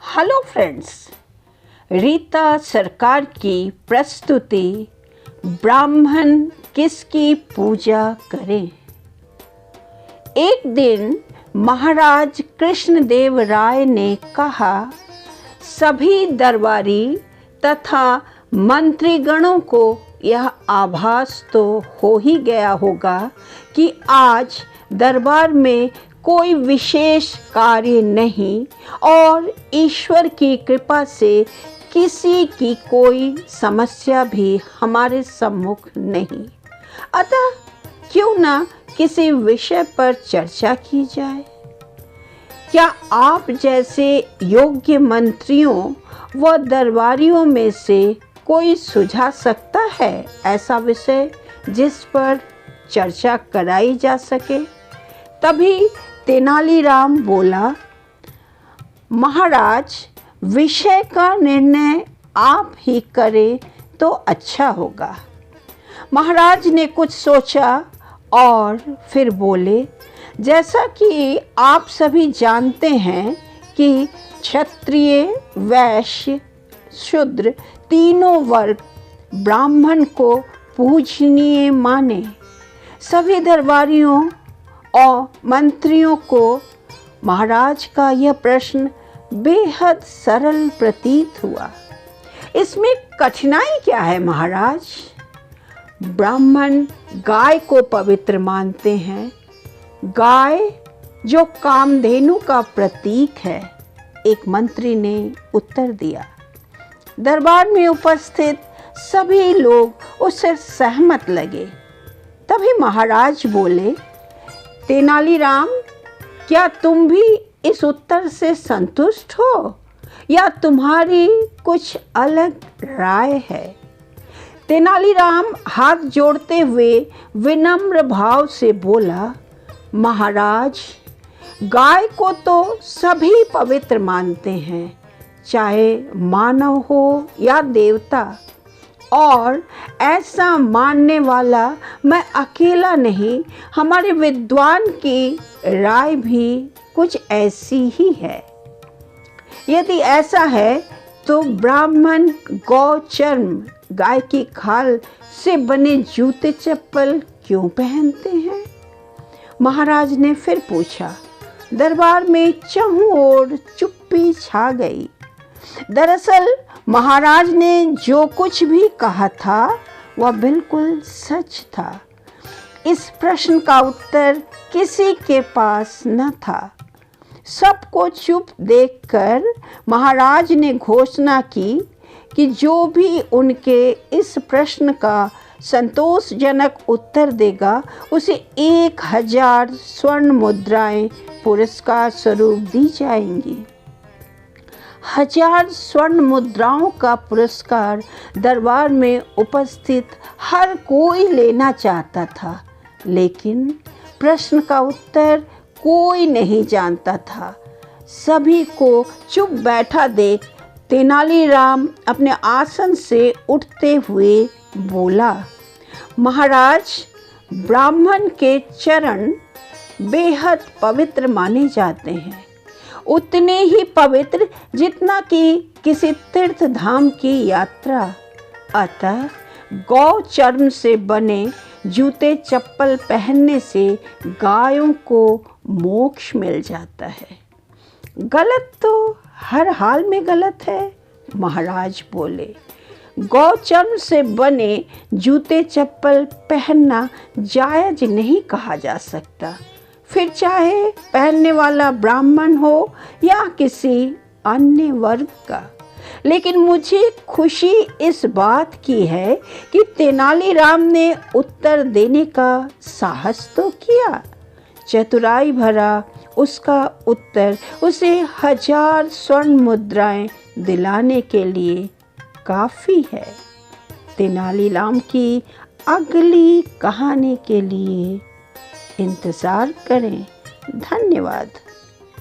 Hello friends, Rita सरकार की प्रस्तुति ब्राह्मण किसकी पूजा करें। एक दिन महाराज कृष्णदेव राय ने कहा, सभी दरबारी तथा मंत्रीगणों को यह आभास तो हो ही गया होगा कि आज दरबार में कोई विशेष कार्य नहीं और ईश्वर की कृपा से किसी की कोई समस्या भी हमारे सम्मुख नहीं। अतः क्यों ना किसी विषय पर चर्चा की जाए। क्या आप जैसे योग्य मंत्रियों व दरबारियों में से कोई सुझा सकता है ऐसा विषय जिस पर चर्चा कराई जा सके? तभी तेनालीराम बोला, महाराज, विषय का निर्णय आप ही करें तो अच्छा होगा। महाराज ने कुछ सोचा और फिर बोले, जैसा कि आप सभी जानते हैं कि क्षत्रिय, वैश्य, शूद्र तीनों वर्ग ब्राह्मण को पूजनीय माने। सभी दरबारियों और मंत्रियों को महाराज का यह प्रश्न बेहद सरल प्रतीत हुआ। इसमें कठिनाई क्या है महाराज? ब्राह्मण गाय को पवित्र मानते हैं। गाय जो कामधेनु का प्रतीक है, एक मंत्री ने उत्तर दिया। दरबार में उपस्थित सभी लोग उससे सहमत लगे। तभी महाराज बोले, तेनालीराम, क्या तुम भी इस उत्तर से संतुष्ट हो या तुम्हारी कुछ अलग राय है? तेनालीराम हाथ जोड़ते हुए विनम्र भाव से बोला, महाराज, गाय को तो सभी पवित्र मानते हैं, चाहे मानव हो या देवता, और ऐसा मानने वाला मैं अकेला नहीं, हमारे विद्वान की राय भी कुछ ऐसी ही है। यदि ऐसा है तो ब्राह्मण गौ चर्म, गाय की खाल से बने जूते चप्पल क्यों पहनते हैं? महाराज ने फिर पूछा। दरबार में चारों ओर चुप्पी छा गई। दरअसल महाराज ने जो कुछ भी कहा था वह बिल्कुल सच था। इस प्रश्न का उत्तर किसी के पास न था। सबको चुप देखकर महाराज ने घोषणा की कि जो भी उनके इस प्रश्न का संतोषजनक उत्तर देगा उसे 1000 स्वर्ण मुद्राएं पुरस्कार स्वरूप दी जाएंगी। 1000 स्वर्ण मुद्राओं का पुरस्कार दरबार में उपस्थित हर कोई लेना चाहता था, लेकिन प्रश्न का उत्तर कोई नहीं जानता था। सभी को चुप बैठा देख तेनालीराम अपने आसन से उठते हुए बोला, महाराज, ब्राह्मण के चरण बेहद पवित्र माने जाते हैं, उतने ही पवित्र जितना कि किसी तीर्थ धाम की यात्रा। अतः गौ चर्म से बने जूते चप्पल पहनने से गायों को मोक्ष मिल जाता है। गलत तो हर हाल में गलत है, महाराज बोले। गौ चर्म से बने जूते चप्पल पहनना जायज नहीं कहा जा सकता, फिर चाहे पहनने वाला ब्राह्मण हो या किसी अन्य वर्ग का। लेकिन मुझे खुशी इस बात की है कि तेनालीराम ने उत्तर देने का साहस तो किया। चतुराई भरा उसका उत्तर उसे 1000 स्वर्ण मुद्राएं दिलाने के लिए काफ़ी है। तेनालीराम की अगली कहानी के लिए इंतज़ार करें। धन्यवाद।